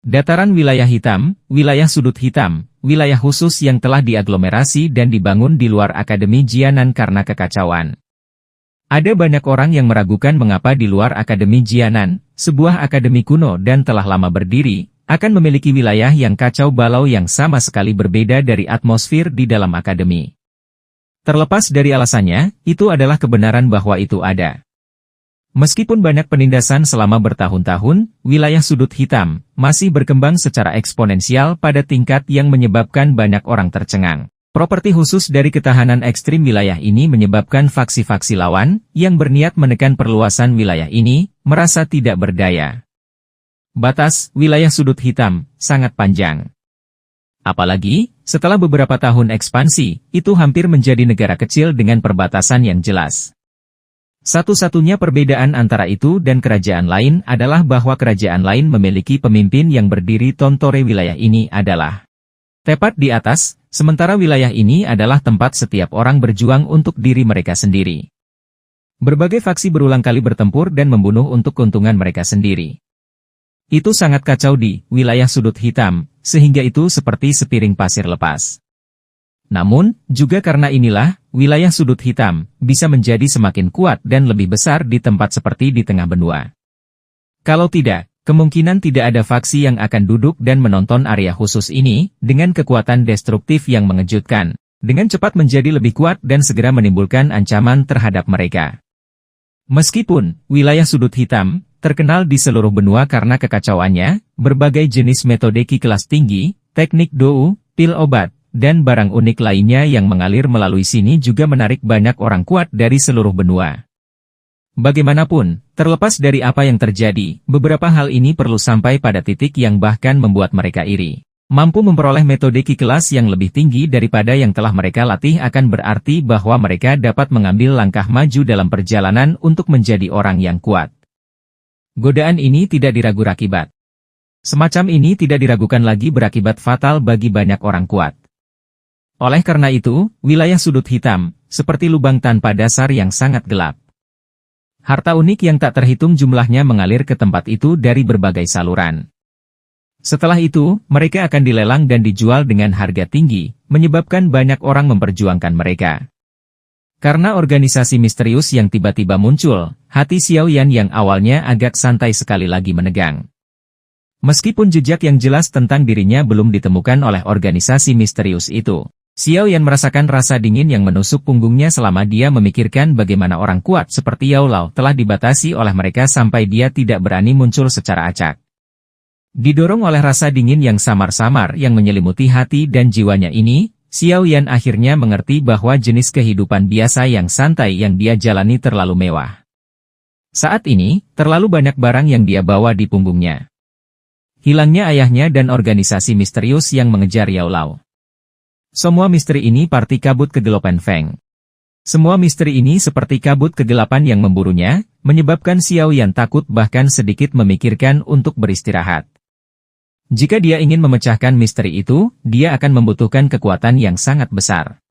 Dataran wilayah hitam, wilayah sudut hitam, wilayah khusus yang telah diaglomerasi dan dibangun di luar Akademi Jianan karena kekacauan. Ada banyak orang yang meragukan mengapa di luar Akademi Jianan, sebuah akademi kuno dan telah lama berdiri, akan memiliki wilayah yang kacau balau yang sama sekali berbeda dari atmosfer di dalam akademi. Terlepas dari alasannya, itu adalah kebenaran bahwa itu ada. Meskipun banyak penindasan selama bertahun-tahun, wilayah sudut hitam masih berkembang secara eksponensial pada tingkat yang menyebabkan banyak orang tercengang. Properti khusus dari ketahanan ekstrim wilayah ini menyebabkan faksi-faksi lawan yang berniat menekan perluasan wilayah ini merasa tidak berdaya. Batas wilayah sudut hitam sangat panjang. Apalagi, setelah beberapa tahun ekspansi, itu hampir menjadi negara kecil dengan perbatasan yang jelas. Satu-satunya perbedaan antara itu dan kerajaan lain adalah bahwa kerajaan lain memiliki pemimpin yang berdiri tontore wilayah ini adalah tepat di atas, sementara wilayah ini adalah tempat setiap orang berjuang untuk diri mereka sendiri. Berbagai faksi berulang kali bertempur dan membunuh untuk keuntungan mereka sendiri. Itu sangat kacau di wilayah sudut hitam, sehingga itu seperti sepiring pasir lepas. Namun, juga karena inilah, wilayah sudut hitam bisa menjadi semakin kuat dan lebih besar di tempat seperti di tengah benua. Kalau tidak, kemungkinan tidak ada faksi yang akan duduk dan menonton area khusus ini, dengan kekuatan destruktif yang mengejutkan, dengan cepat menjadi lebih kuat dan segera menimbulkan ancaman terhadap mereka. Meskipun, wilayah sudut hitam, terkenal di seluruh benua karena kekacauannya, berbagai jenis metode Qi kelas tinggi, teknik Dou, pil obat, dan barang unik lainnya yang mengalir melalui sini juga menarik banyak orang kuat dari seluruh benua. Bagaimanapun, terlepas dari apa yang terjadi, beberapa hal ini perlu sampai pada titik yang bahkan membuat mereka iri. Mampu memperoleh metode Qi kelas yang lebih tinggi daripada yang telah mereka latih akan berarti bahwa mereka dapat mengambil langkah maju dalam perjalanan untuk menjadi orang yang kuat. Godaan ini tidak diragu rakibat. Semacam ini tidak diragukan lagi berakibat fatal bagi banyak orang kuat. Oleh karena itu, wilayah sudut hitam, seperti lubang tanpa dasar yang sangat gelap. Harta unik yang tak terhitung jumlahnya mengalir ke tempat itu dari berbagai saluran. Setelah itu, mereka akan dilelang dan dijual dengan harga tinggi, menyebabkan banyak orang memperjuangkan mereka. Karena organisasi misterius yang tiba-tiba muncul, hati Xiaoyan yang awalnya agak santai sekali lagi menegang. Meskipun jejak yang jelas tentang dirinya belum ditemukan oleh organisasi misterius itu, Xiaoyan merasakan rasa dingin yang menusuk punggungnya selama dia memikirkan bagaimana orang kuat seperti Yao Lao telah dibatasi oleh mereka sampai dia tidak berani muncul secara acak. Didorong oleh rasa dingin yang samar-samar yang menyelimuti hati dan jiwanya ini, Xiaoyan akhirnya mengerti bahwa jenis kehidupan biasa yang santai yang dia jalani terlalu mewah. Saat ini, terlalu banyak barang yang dia bawa di punggungnya. Hilangnya ayahnya dan organisasi misterius yang mengejar Yao Lao. Semua misteri ini parti kabut kegelapan Feng. Semua misteri ini seperti kabut kegelapan yang memburunya, menyebabkan Xiaoyan takut bahkan sedikit memikirkan untuk beristirahat. Jika dia ingin memecahkan misteri itu, dia akan membutuhkan kekuatan yang sangat besar.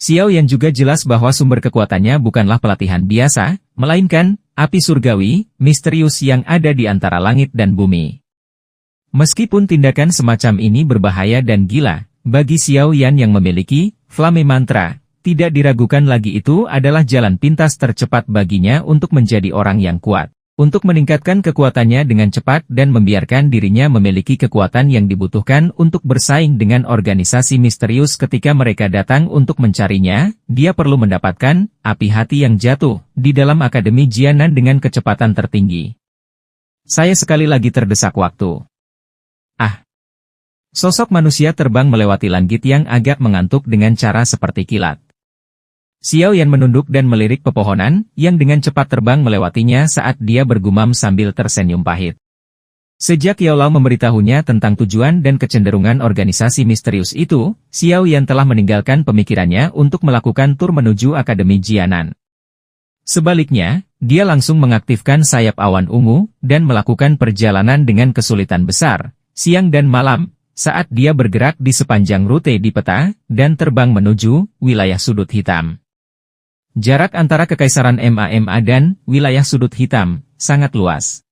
Xiaoyan juga jelas bahwa sumber kekuatannya bukanlah pelatihan biasa, melainkan api surgawi, misterius yang ada di antara langit dan bumi. Meskipun tindakan semacam ini berbahaya dan gila, bagi Xiaoyan yang memiliki Flame Mantra, tidak diragukan lagi itu adalah jalan pintas tercepat baginya untuk menjadi orang yang kuat. Untuk meningkatkan kekuatannya dengan cepat dan membiarkan dirinya memiliki kekuatan yang dibutuhkan untuk bersaing dengan organisasi misterius ketika mereka datang untuk mencarinya, dia perlu mendapatkan api hati yang jatuh di dalam Akademi Jianan dengan kecepatan tertinggi. Saya sekali lagi terdesak waktu. Sosok manusia terbang melewati langit yang agak mengantuk dengan cara seperti kilat. Xiaoyan menunduk dan melirik pepohonan, yang dengan cepat terbang melewatinya saat dia bergumam sambil tersenyum pahit. Sejak Yao Lao memberitahunya tentang tujuan dan kecenderungan organisasi misterius itu, Xiaoyan telah meninggalkan pemikirannya untuk melakukan tur menuju Akademi Jianan. Sebaliknya, dia langsung mengaktifkan sayap awan ungu, dan melakukan perjalanan dengan kesulitan besar, siang dan malam, saat dia bergerak di sepanjang rute di peta, dan terbang menuju wilayah sudut hitam. Jarak antara Kekaisaran Mama dan wilayah sudut hitam sangat luas.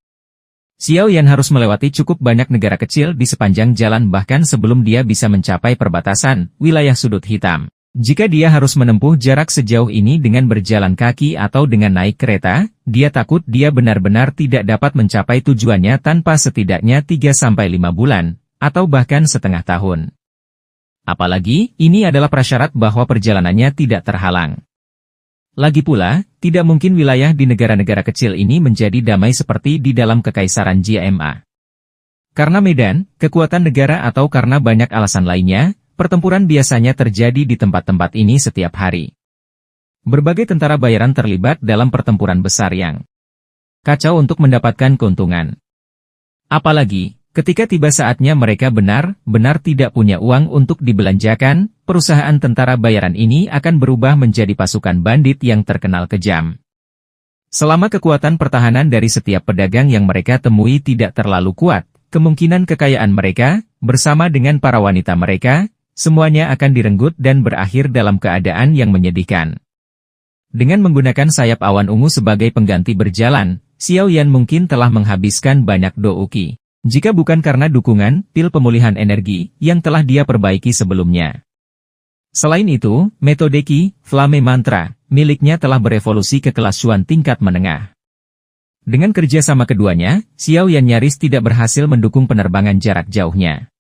Xiao Yan harus melewati cukup banyak negara kecil di sepanjang jalan bahkan sebelum dia bisa mencapai perbatasan wilayah sudut hitam. Jika dia harus menempuh jarak sejauh ini dengan berjalan kaki atau dengan naik kereta, dia takut dia benar-benar tidak dapat mencapai tujuannya tanpa setidaknya 3-5 bulan, atau bahkan setengah tahun. Apalagi, ini adalah prasyarat bahwa perjalanannya tidak terhalang. Lagi pula, tidak mungkin wilayah di negara-negara kecil ini menjadi damai seperti di dalam Kekaisaran Jiama. Karena medan, kekuatan negara atau karena banyak alasan lainnya, pertempuran biasanya terjadi di tempat-tempat ini setiap hari. Berbagai tentara bayaran terlibat dalam pertempuran besar yang kacau untuk mendapatkan keuntungan. Apalagi, ketika tiba saatnya mereka benar-benar tidak punya uang untuk dibelanjakan, perusahaan tentara bayaran ini akan berubah menjadi pasukan bandit yang terkenal kejam. Selama kekuatan pertahanan dari setiap pedagang yang mereka temui tidak terlalu kuat, kemungkinan kekayaan mereka, bersama dengan para wanita mereka, semuanya akan direnggut dan berakhir dalam keadaan yang menyedihkan. Dengan menggunakan sayap awan ungu sebagai pengganti berjalan, Xiao Yan mungkin telah menghabiskan banyak douki. Jika bukan karena dukungan pil pemulihan energi yang telah dia perbaiki sebelumnya. Selain itu, metode Ki, Flame Mantra, miliknya telah berevolusi ke kelas Xuan tingkat menengah. Dengan kerjasama keduanya, Xiao Yan nyaris tidak berhasil mendukung penerbangan jarak jauhnya.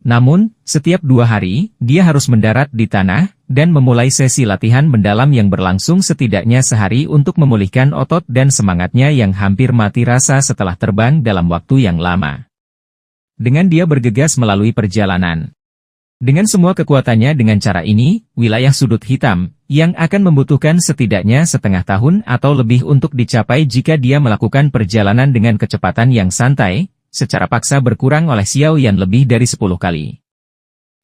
Namun, setiap 2 hari, dia harus mendarat di tanah, dan memulai sesi latihan mendalam yang berlangsung setidaknya sehari untuk memulihkan otot dan semangatnya yang hampir mati rasa setelah terbang dalam waktu yang lama. Dengan dia bergegas melalui perjalanan. Dengan semua kekuatannya dengan cara ini, wilayah sudut hitam, yang akan membutuhkan setidaknya setengah tahun atau lebih untuk dicapai jika dia melakukan perjalanan dengan kecepatan yang santai, secara paksa berkurang oleh Xiao Yan lebih dari 10 kali.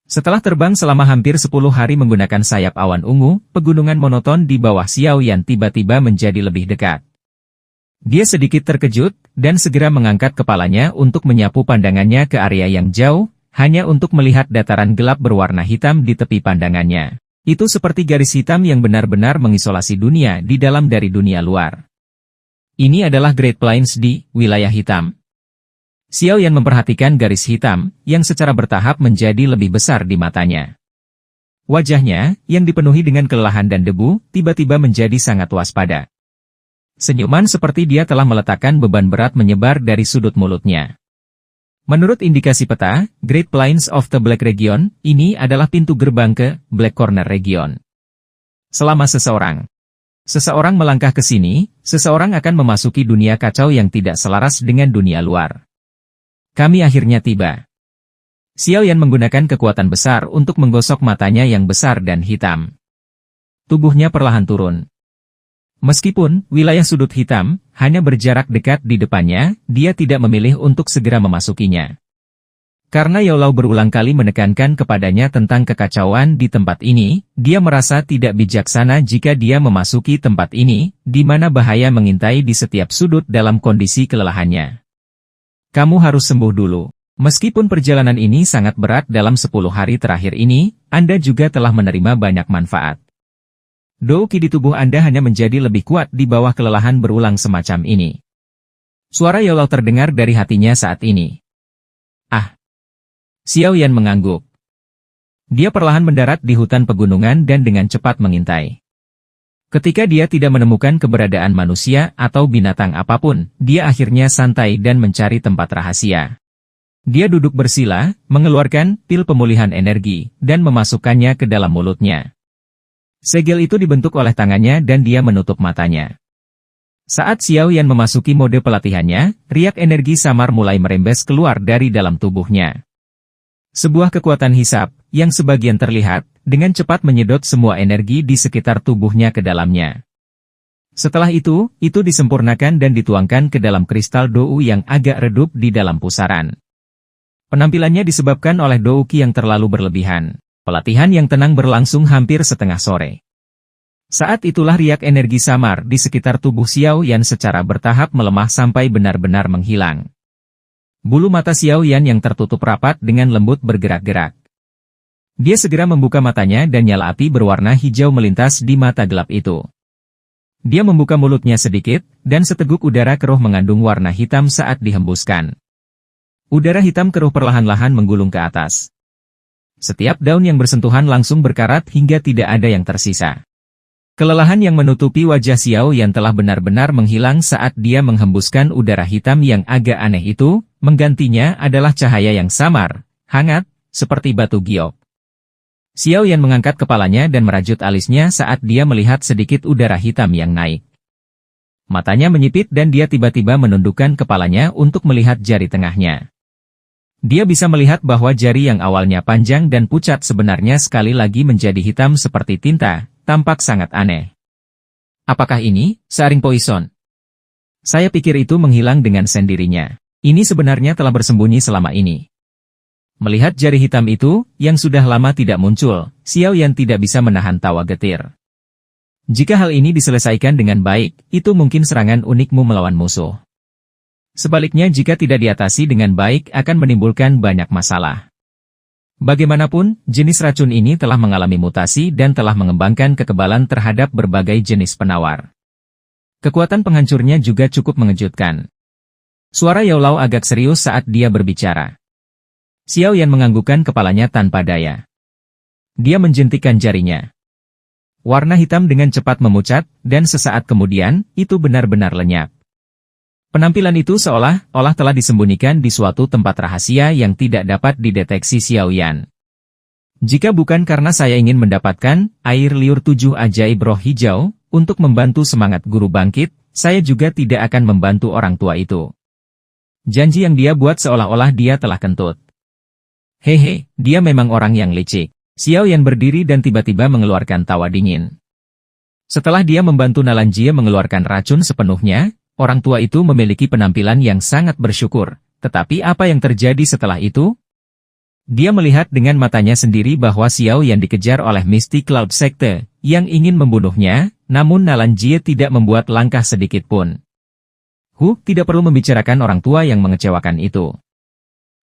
Setelah terbang selama hampir 10 hari menggunakan sayap awan ungu, pegunungan monoton di bawah Xiao Yan tiba-tiba menjadi lebih dekat. Dia sedikit terkejut, dan segera mengangkat kepalanya untuk menyapu pandangannya ke area yang jauh, hanya untuk melihat dataran gelap berwarna hitam di tepi pandangannya. Itu seperti garis hitam yang benar-benar mengisolasi dunia di dalam dari dunia luar. Ini adalah Great Plains di wilayah hitam. Xiao Yan memperhatikan garis hitam, yang secara bertahap menjadi lebih besar di matanya. Wajahnya, yang dipenuhi dengan kelelahan dan debu, tiba-tiba menjadi sangat waspada. Senyuman seperti dia telah meletakkan beban berat menyebar dari sudut mulutnya. Menurut indikasi peta, Great Plains of the Black Region, ini adalah pintu gerbang ke Black Corner Region. Selama seseorang melangkah ke sini, seseorang akan memasuki dunia kacau yang tidak selaras dengan dunia luar. Kami akhirnya tiba. Xiao Yan menggunakan kekuatan besar untuk menggosok matanya yang besar dan hitam. Tubuhnya perlahan turun. Meskipun wilayah sudut hitam hanya berjarak dekat di depannya, dia tidak memilih untuk segera memasukinya. Karena Yaolau berulang kali menekankan kepadanya tentang kekacauan di tempat ini, dia merasa tidak bijaksana jika dia memasuki tempat ini, di mana bahaya mengintai di setiap sudut dalam kondisi kelelahannya. Kamu harus sembuh dulu. Meskipun perjalanan ini sangat berat dalam 10 hari terakhir ini, Anda juga telah menerima banyak manfaat. Douki di tubuh Anda hanya menjadi lebih kuat di bawah kelelahan berulang semacam ini. Suara Yaolau terdengar dari hatinya saat ini. Ah! Xiao Yan mengangguk. Dia perlahan mendarat di hutan pegunungan dan dengan cepat mengintai. Ketika dia tidak menemukan keberadaan manusia atau binatang apapun, dia akhirnya santai dan mencari tempat rahasia. Dia duduk bersila, mengeluarkan pil pemulihan energi, dan memasukkannya ke dalam mulutnya. Segel itu dibentuk oleh tangannya dan dia menutup matanya. Saat Xiao Yan memasuki mode pelatihannya, riak energi samar mulai merembes keluar dari dalam tubuhnya. Sebuah kekuatan hisap, yang sebagian terlihat, dengan cepat menyedot semua energi di sekitar tubuhnya ke dalamnya. Setelah itu disempurnakan dan dituangkan ke dalam kristal Dou yang agak redup di dalam pusaran. Penampilannya disebabkan oleh Douki yang terlalu berlebihan. Pelatihan yang tenang berlangsung hampir setengah sore. Saat itulah riak energi samar di sekitar tubuh Xiao Yan secara bertahap melemah sampai benar-benar menghilang. Bulu mata Xiao Yan yang tertutup rapat dengan lembut bergerak-gerak. Dia segera membuka matanya dan nyala api berwarna hijau melintas di mata gelap itu. Dia membuka mulutnya sedikit, dan seteguk udara keruh mengandung warna hitam saat dihembuskan. Udara hitam keruh perlahan-lahan menggulung ke atas. Setiap daun yang bersentuhan langsung berkarat hingga tidak ada yang tersisa. Kelelahan yang menutupi wajah Xiao Yan telah benar-benar menghilang saat dia menghembuskan udara hitam yang agak aneh itu, menggantinya adalah cahaya yang samar, hangat, seperti batu giok. Xiao Yan mengangkat kepalanya dan merajut alisnya saat dia melihat sedikit udara hitam yang naik. Matanya menyipit dan dia tiba-tiba menundukkan kepalanya untuk melihat jari tengahnya. Dia bisa melihat bahwa jari yang awalnya panjang dan pucat sebenarnya sekali lagi menjadi hitam seperti tinta, tampak sangat aneh. Apakah ini saring poison? Saya pikir itu menghilang dengan sendirinya. Ini sebenarnya telah bersembunyi selama ini. Melihat jari hitam itu, yang sudah lama tidak muncul, Xiao Yan tidak bisa menahan tawa getir. Jika hal ini diselesaikan dengan baik, itu mungkin serangan unikmu melawan musuh. Sebaliknya jika tidak diatasi dengan baik akan menimbulkan banyak masalah. Bagaimanapun, jenis racun ini telah mengalami mutasi dan telah mengembangkan kekebalan terhadap berbagai jenis penawar. Kekuatan penghancurnya juga cukup mengejutkan. Suara Yao Lao agak serius saat dia berbicara. Xiao Yan menganggukkan kepalanya tanpa daya. Dia menjentikkan jarinya. Warna hitam dengan cepat memucat, dan sesaat kemudian, itu benar-benar lenyap. Penampilan itu seolah-olah telah disembunyikan di suatu tempat rahasia yang tidak dapat dideteksi Xiao Yan. Jika bukan karena saya ingin mendapatkan air liur 7 ajaib roh hijau, untuk membantu semangat guru bangkit, saya juga tidak akan membantu orang tua itu. Janji yang dia buat seolah-olah dia telah kentut. Hehe, dia memang orang yang licik. Xiao Yan berdiri dan tiba-tiba mengeluarkan tawa dingin. Setelah dia membantu Nalanjie mengeluarkan racun sepenuhnya, orang tua itu memiliki penampilan yang sangat bersyukur, tetapi apa yang terjadi setelah itu? Dia melihat dengan matanya sendiri bahwa Xiao Yan dikejar oleh Mystic Cloud Sekte, yang ingin membunuhnya, namun Nalanjie tidak membuat langkah sedikit pun. Tidak perlu membicarakan orang tua yang mengecewakan itu.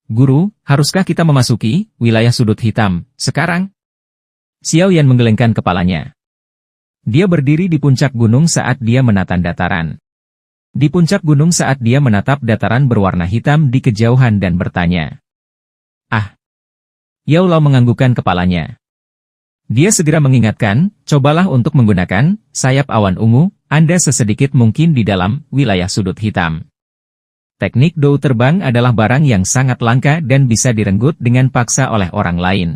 Guru, haruskah kita memasuki wilayah sudut hitam sekarang? Xiao Yan menggelengkan kepalanya. Dia berdiri di puncak gunung saat dia menatap dataran. Di puncak gunung saat dia menatap dataran berwarna hitam di kejauhan dan bertanya. Yao Lao menganggukkan kepalanya. Dia segera mengingatkan, cobalah untuk menggunakan sayap awan ungu, Anda sesedikit mungkin di dalam wilayah sudut hitam. Teknik dou terbang adalah barang yang sangat langka dan bisa direnggut dengan paksa oleh orang lain.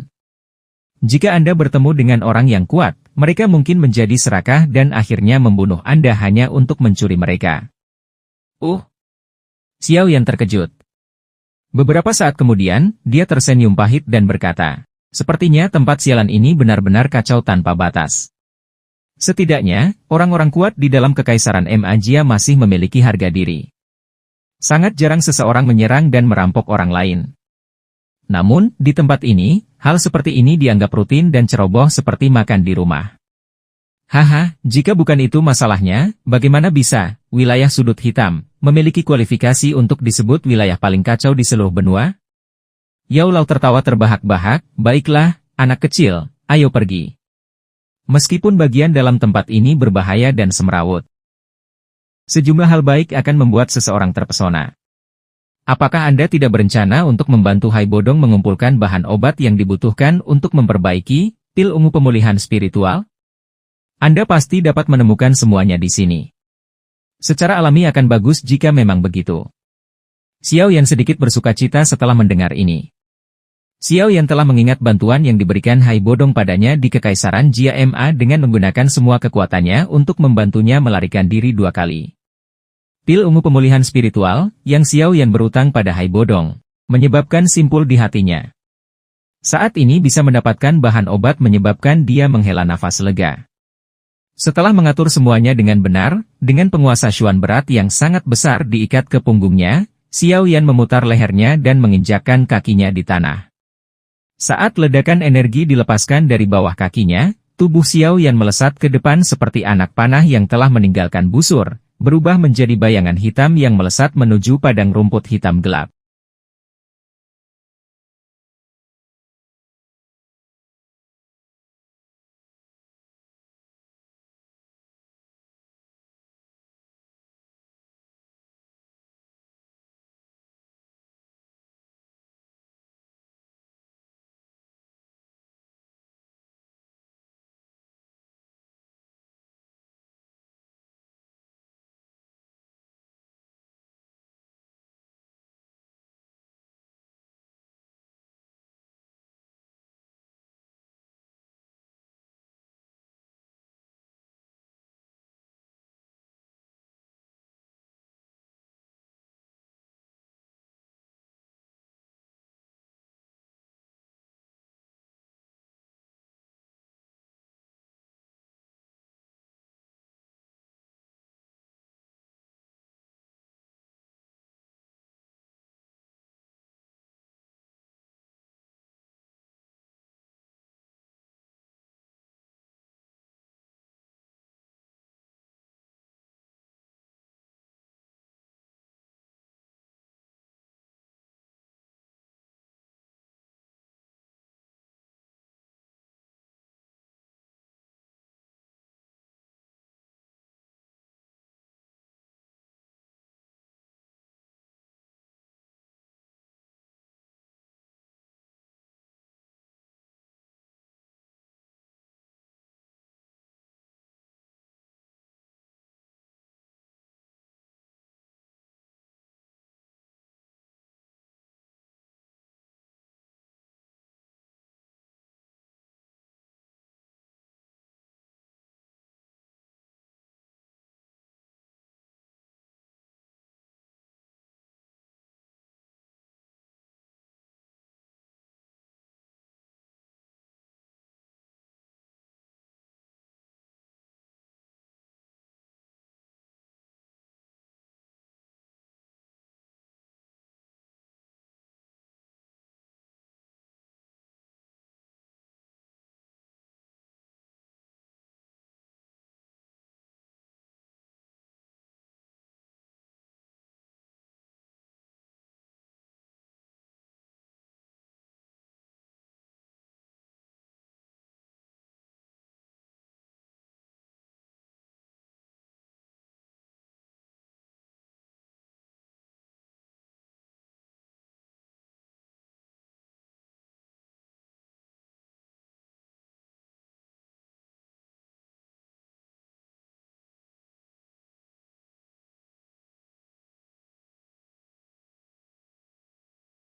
Jika Anda bertemu dengan orang yang kuat, mereka mungkin menjadi serakah dan akhirnya membunuh Anda hanya untuk mencuri mereka. Xiao Yan terkejut. Beberapa saat kemudian, dia tersenyum pahit dan berkata, sepertinya tempat sialan ini benar-benar kacau tanpa batas. Setidaknya, orang-orang kuat di dalam kekaisaran Majia masih memiliki harga diri. Sangat jarang seseorang menyerang dan merampok orang lain. Namun, di tempat ini, hal seperti ini dianggap rutin dan ceroboh seperti makan di rumah. Jika bukan itu masalahnya, bagaimana bisa wilayah sudut hitam memiliki kualifikasi untuk disebut wilayah paling kacau di seluruh benua? Yao Lao tertawa terbahak-bahak, baiklah, anak kecil, ayo pergi. Meskipun bagian dalam tempat ini berbahaya dan semrawut, sejumlah hal baik akan membuat seseorang terpesona. Apakah Anda tidak berencana untuk membantu Hai Bodong mengumpulkan bahan obat yang dibutuhkan untuk memperbaiki pil ungu pemulihan spiritual? Anda pasti dapat menemukan semuanya di sini. Secara alami akan bagus jika memang begitu. Xiao Yan sedikit bersukacita setelah mendengar ini. Xiao Yan telah mengingat bantuan yang diberikan Hai Bodong padanya di Kekaisaran Jia Ma dengan menggunakan semua kekuatannya untuk membantunya melarikan diri 2 kali. Pil ungu pemulihan spiritual, yang Xiao Yan berutang pada Hai Bodong, menyebabkan simpul di hatinya. Saat ini bisa mendapatkan bahan obat menyebabkan dia menghela nafas lega. Setelah mengatur semuanya dengan benar, dengan penguasa Xuan berat yang sangat besar diikat ke punggungnya, Xiao Yan memutar lehernya dan menginjakkan kakinya di tanah. Saat ledakan energi dilepaskan dari bawah kakinya, tubuh Xiao Yan melesat ke depan seperti anak panah yang telah meninggalkan busur, berubah menjadi bayangan hitam yang melesat menuju padang rumput hitam gelap.